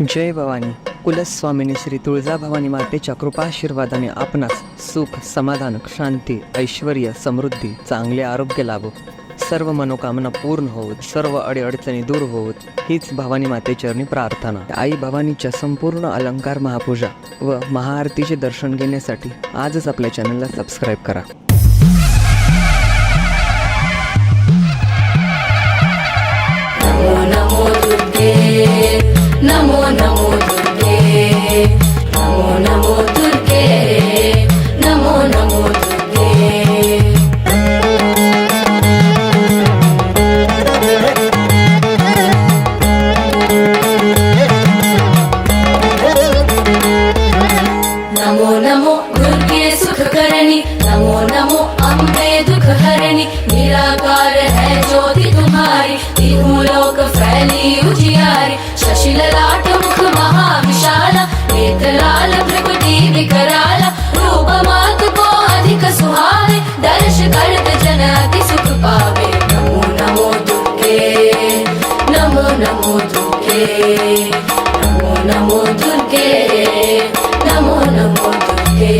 जय भवानी. कुलस्वामिनी श्री तुळजाभवानी मातेच्या कृपाशीर्वादाने आपणास सुख, समाधान, शांती, ऐश्वर्य, समृद्धी, चांगले आरोग्य लाभो. सर्व मनोकामना पूर्ण होत, सर्व अडीअडचणी दूर होत, हीच भवानी मातेचरणी प्रार्थना. आई भवानीच्या संपूर्ण अलंकार महापूजा व महाआरतीचे दर्शन घेण्यासाठी आजच आपल्या चॅनलला सबस्क्राईब करा. नमो दुर्गे, नमो नमो दुर्गे, नमो नमो दुर्गे, नमो नमो दुर्गे. नमो नमो दुर्गे सुखकरणी, नमो नमो अम्बे दुखहरणी. निराकार है ज्योति तुम्हारी, तीनों लोक फैली उजियारी. शशि ललाट मुख महाविशाला, नेत लाल भृगुटी विकराला. रूप मात को अधिक सुहावे, दर्श करत जन अति सुख पावे. नमो नमो दुर्गे, नमो नमो दुर्गे, नमो नमो दुर्गे, नमो नमो दुर्गे.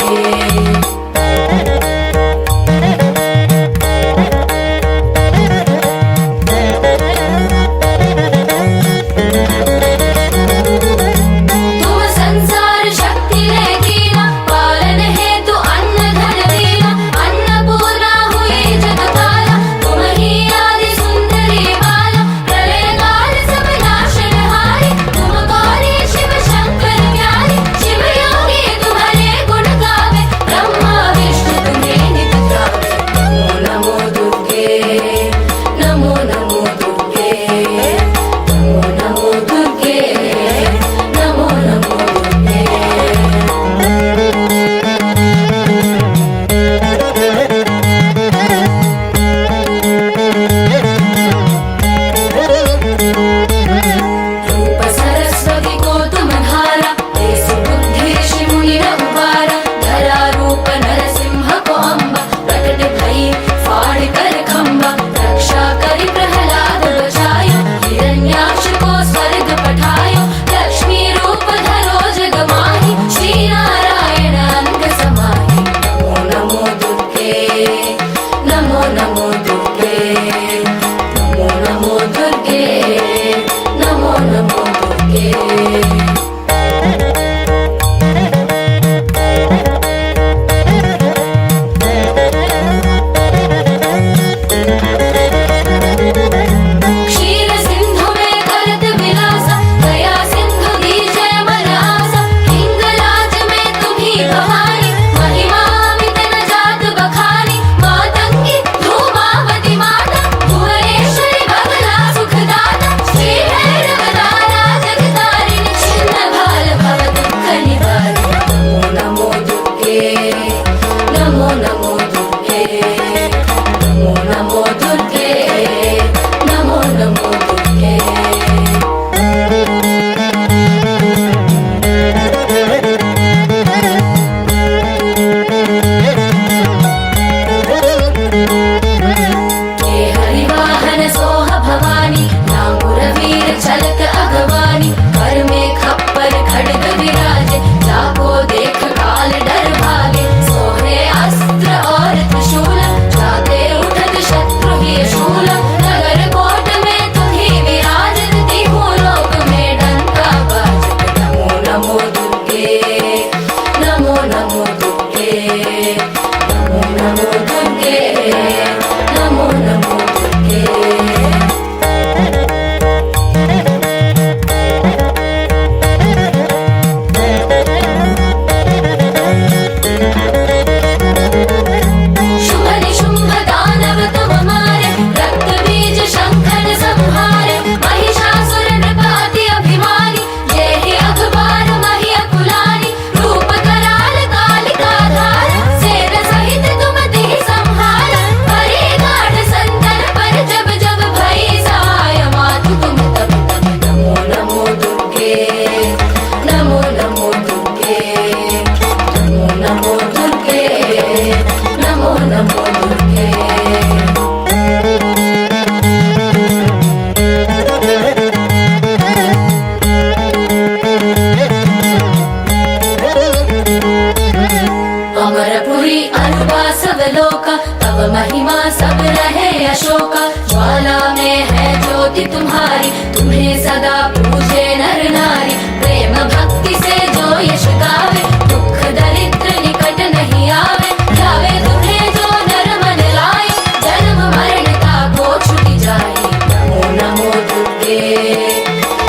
अवलोका, तब महिमा सब रहे अशोका। ज्वाला में है ज्योति तुम्हारी, तुम्हें सदा पूजे नर नारी। प्रेम भक्ति से जो यश गावे, दुख दरिद्र निकट नहीं आवे। ध्यावे तुम्हें जो नर मन लाए, जन्म मरण का को छूट जाए। नमो नमो दुर्गे,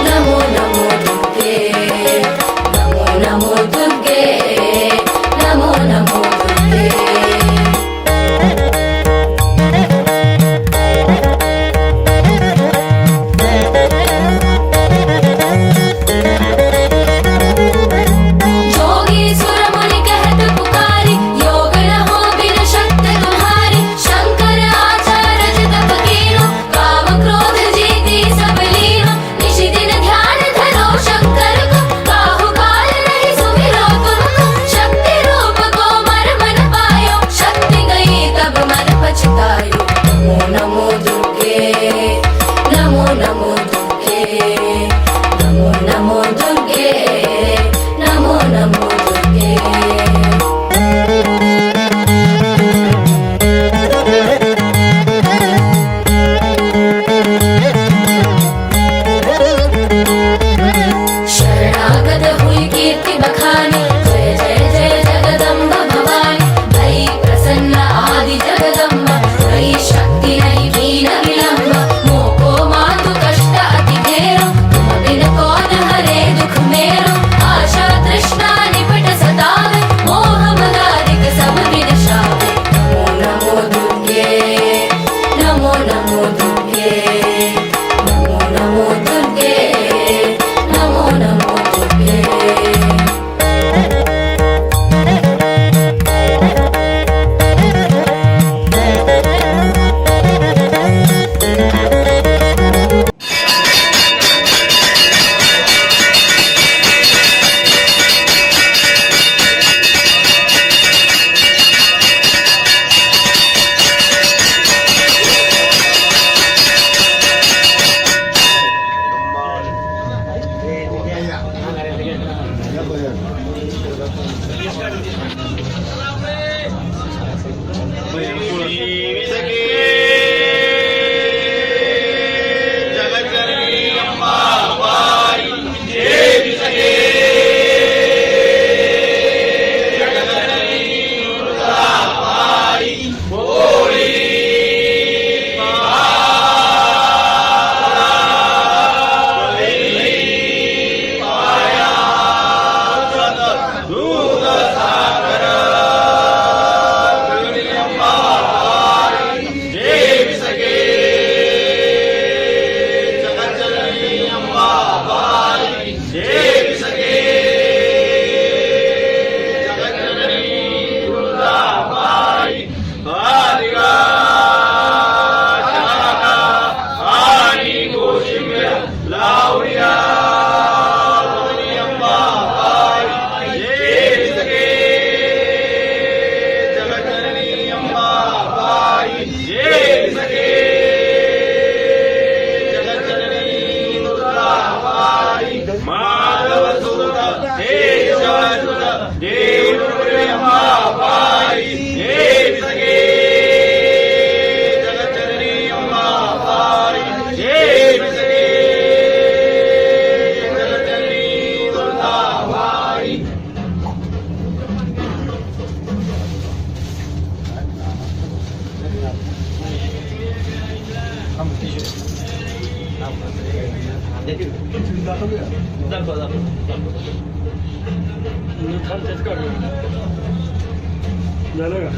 नमो नमो दुर्गे, नमो नमो दुर्गे, नमो नमो दुर्गे। जोगी सुर मुनि कहत पुकारी, योग न हो बिन शक्ति तुम्हारी। शंकर आचार्य तप कीनो, काम क्रोध जीती सब लीनो। निशि दिन ध्यान धरो शंकर को, काहू काल नहीं सुमिरो तुमको। शक्ति रूप को मर मन पायो, शक्ति गई तब मन पछतायो। नमो नमो दुर्गे, नमो नमो दुर्गे, नमो नमो दुर्गे, नमो नमो दुर्गे। शरणागत हुई कीर्ति बखानी, जय जय जय जगदम्ब भवानी। भई प्रसन्न आदि जगदम्ब, भई शक्ति नहीं कीन विलम्ब। मोको मातु कष्ट अति घेरो, तुम बिन कौन हरे दुख मेरो। आशा तृष्णा निपट सतावे, मोह मदारिक सब विनाशावे। नमो नमो दुर्गे, नमो नमो दुर्गे, नमो नमो दुर्गे, नमो नमो दुर्गे। झालं का?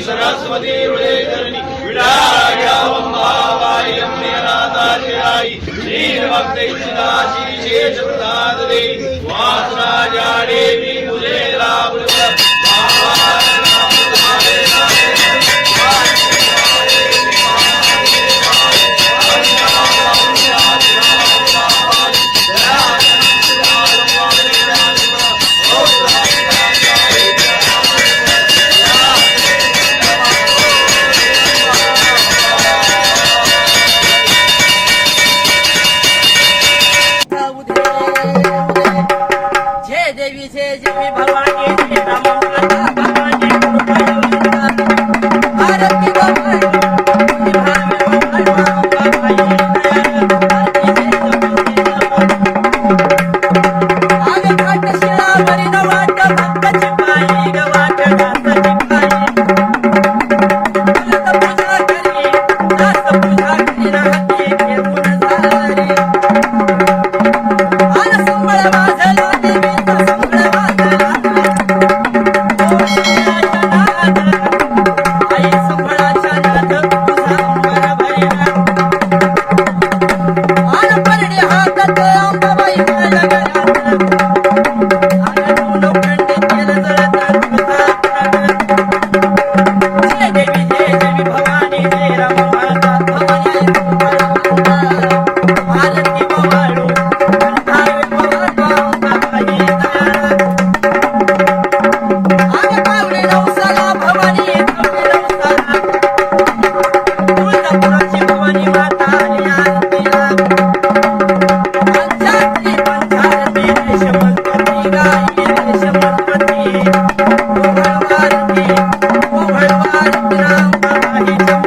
सरस्वती हृदय विड़ा जय देवी जय देवी भवानी जय राम माता भवानी कृपा आरती भवानी आगे खाट शिळावरी न वाट भक्ताची पायी ग वाट दासाची पायी फुलत पूजा करी दास पूजा करी राहते घेऊन सारी आन संबळ वाजला देवीचा संबळ वाजला आई संबळाच्या नाद तुझा अंबर भरिला आन परडी हातात अंबाबाई लगला आन लोखंडी तेल जळतात तुझा जय देवी भवानी जय राम माता भवानी आरती भवाळू Thank you.